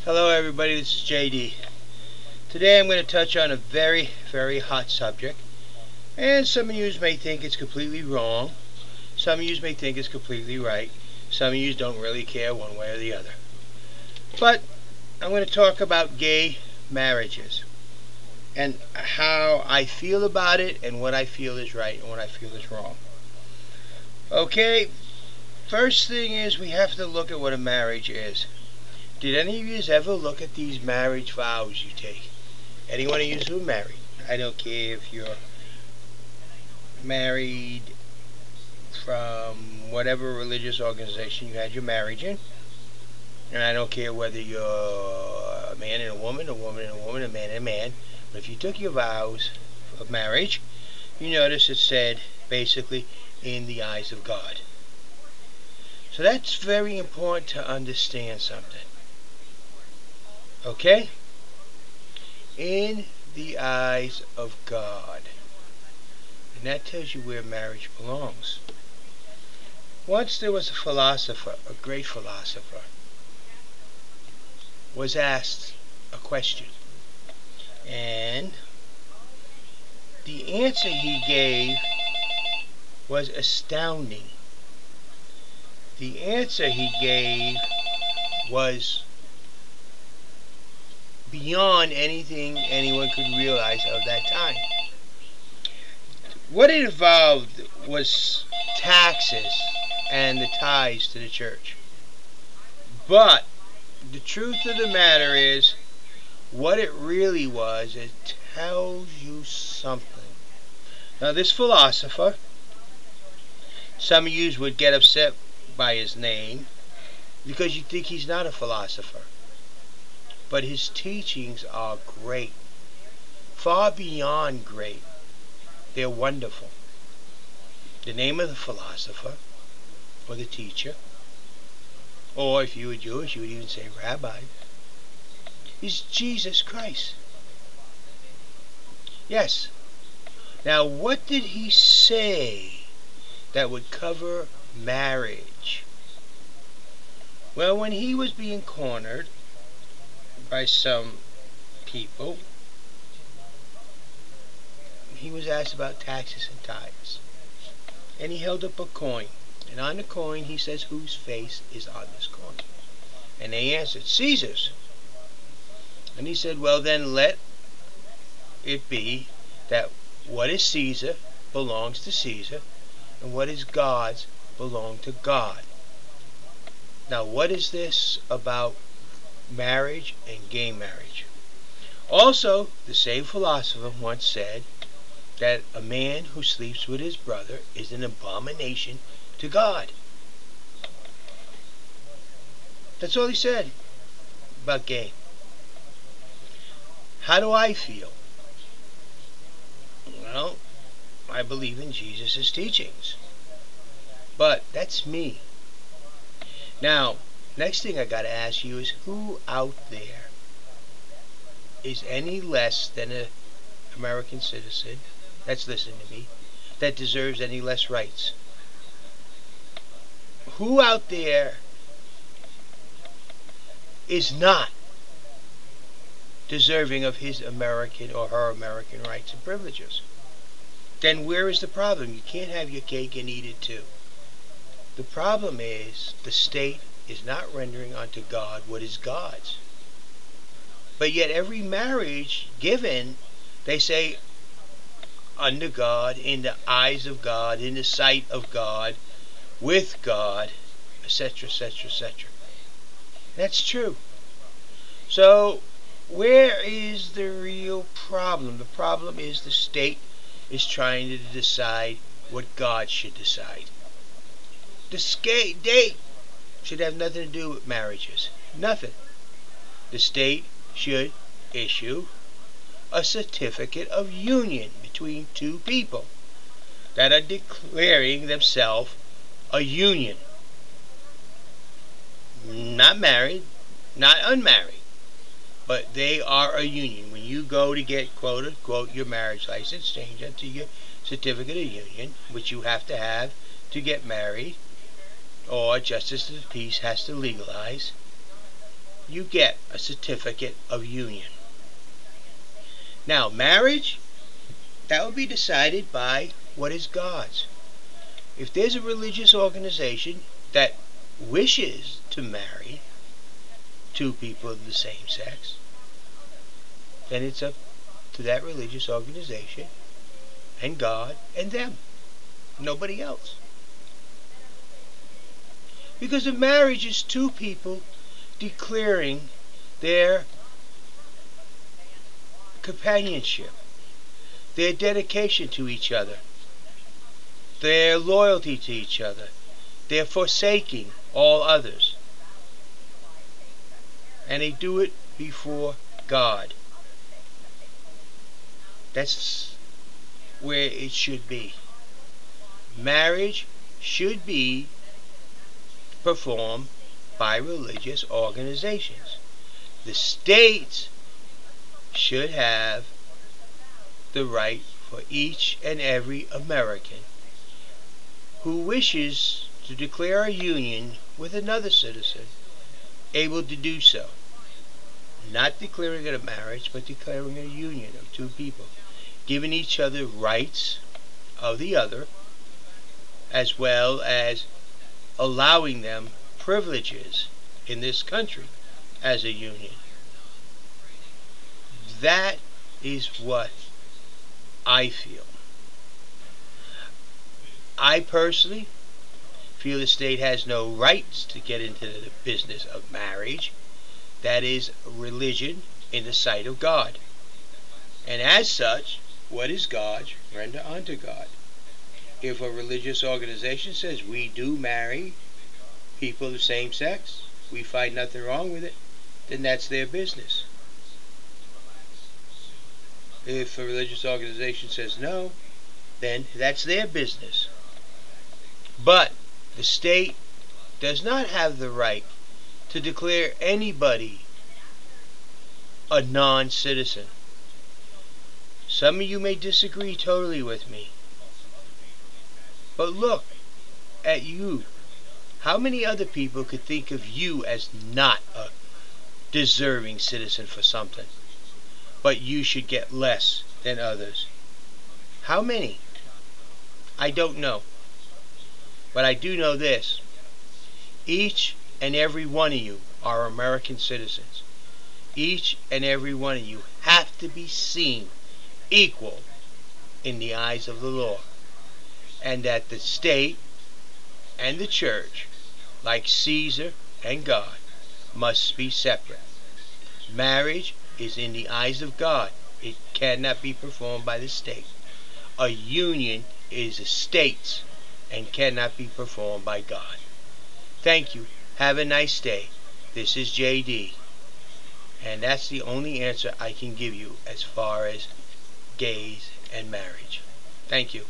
Hello everybody, this is JD. Today I'm going to touch on a very, very hot subject. And some of you may think it's completely wrong. Some of you may think it's completely right. Some of you don't really care one way or the other. But I'm going to talk about gay marriages. And how I feel about it and what I feel is right and what I feel is wrong. Okay, first thing is we have to look at what a marriage is. Did any of you ever look at these marriage vows you take? Any one of you who are married. I don't care if you're married from whatever religious organization you had your marriage in. And I don't care whether you're a man and a woman, a woman and a woman, a man and a man. But if you took your vows of marriage, you notice it said, basically, in the eyes of God. So that's very important to understand something. Okay? In the eyes of God. And that tells you where marriage belongs. Once there was a philosopher, a great philosopher, was asked a question. And the answer he gave was astounding. The answer he gave was beyond anything anyone could realize of that time. What it involved was taxes and the tithes to the church. But the truth of the matter is, what it really was, it tells you something. Now this philosopher, some of you would get upset by his name because you think he's not a philosopher. But his teachings are great. Far beyond great. They're wonderful. The name of the philosopher, or the teacher, or if you were Jewish, you would even say rabbi, is Jesus Christ. Yes. Now, what did he say that would cover marriage? Well, when he was being cornered by some people, he was asked about taxes and tithes. And he held up a coin. And on the coin he says, whose face is on this coin? And they answered, Caesar's. And he said, well then let it be that what is Caesar belongs to Caesar, and what is God's belong to God. Now what is this about marriage and gay marriage? Also, the same philosopher once said that a man who sleeps with his brother is an abomination to God. That's all he said about gay. How do I feel? Well, I believe in Jesus' teachings. But that's me. Now, next thing I got to ask you is, who out there is any less than an American citizen that's listening to me that deserves any less rights? Who out there is not deserving of his American or her American rights and privileges? Then where is the problem? You can't have your cake and eat it too. The problem is the state is not rendering unto God what is God's. But yet every marriage given, they say, under God, in the eyes of God, in the sight of God, with God, etc., etc., etc. That's true. So where is the real problem? The problem is the state is trying to decide what God should decide. The state should have nothing to do with marriages. Nothing. The state should issue a certificate of union between two people that are declaring themselves a union. Not married, not unmarried, but they are a union. When you go to get, quote unquote, your marriage license, change it to your certificate of union, which you have to get married, or Justice of the Peace has to legalize. you get a certificate of union. Now, marriage, that will be decided by what is God's. If there's a religious organization that wishes to marry two people of the same sex, then it's up to that religious organization and God and them. Nobody else. Because a marriage is two people declaring their companionship, their dedication to each other, their loyalty to each other, their forsaking all others. And they do it before God. That's where it should be. Marriage should be performed by religious organizations. The states should have the right for each and every American who wishes to declare a union with another citizen able to do so. Not declaring it a marriage, but declaring a union of two people, giving each other rights of the other, as well as allowing them privileges in this country as a union. That is what I feel. I personally feel the state has no rights to get into the business of marriage. That is religion in the sight of God. And as such, what is God? Render unto God. If a religious organization says we do marry people of the same sex, we find nothing wrong with it, then that's their business. If a religious organization says no, then that's their business. But the state does not have the right to declare anybody a non-citizen. Some of you may disagree totally with me. But look at you. How many other people could think of you as not a deserving citizen for something, but you should get less than others? How many? I don't know. But I do know this. Each and every one of you are American citizens. Each and every one of you have to be seen equal in the eyes of the law. And that the state and the church, like Caesar and God, must be separate. Marriage is in the eyes of God. It cannot be performed by the state. A union is a state's and cannot be performed by God. Thank you. Have a nice day. This is JD. And that's the only answer I can give you as far as gays and marriage. Thank you.